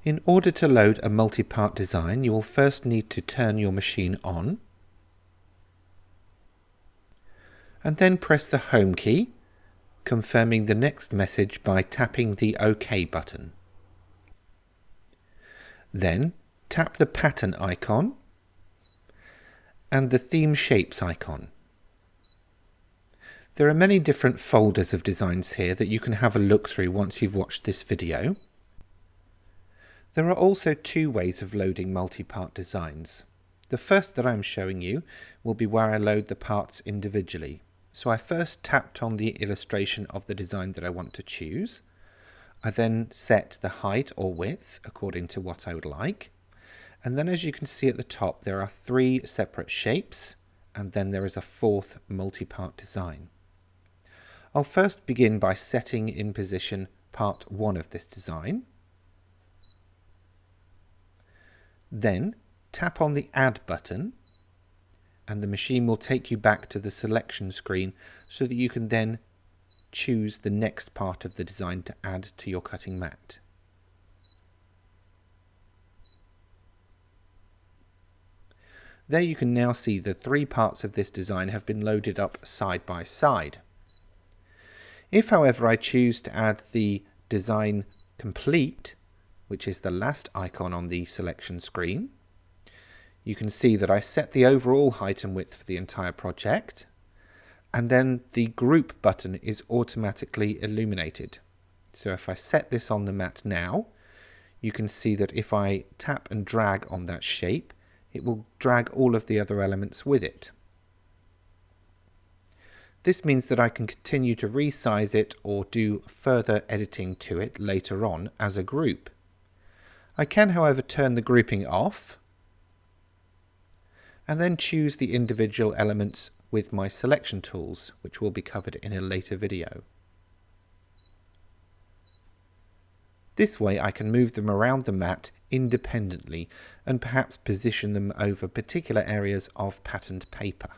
In order to load a multi-part design, you will first need to turn your machine on, and then press the Home key, confirming the next message by tapping the OK button. Then tap the pattern icon and the theme shapes icon. There are many different folders of designs here that you can have a look through once you've watched this video. There are also two ways of loading multi-part designs. The first that I'm showing you will be where I load the parts individually. So I first tapped on the illustration of the design that I want to choose. I then set the height or width according to what I would like. And then, as you can see at the top, there are three separate shapes, and then there is a fourth multi-part design. I'll first begin by setting in position part 1 of this design. Then tap on the Add button, and the machine will take you back to the selection screen so that you can then choose the next part of the design to add to your cutting mat. There you can now see the three parts of this design have been loaded up side by side. If, however, I choose to add the design complete, which is the last icon on the selection screen, you can see that I set the overall height and width for the entire project, and then the group button is automatically illuminated. So if I set this on the mat now, you can see that if I tap and drag on that shape, it will drag all of the other elements with it. This means that I can continue to resize it or do further editing to it later on as a group. I can, however, turn the grouping off and then choose the individual elements with my selection tools, which will be covered in a later video. This way I can move them around the mat independently and perhaps position them over particular areas of patterned paper.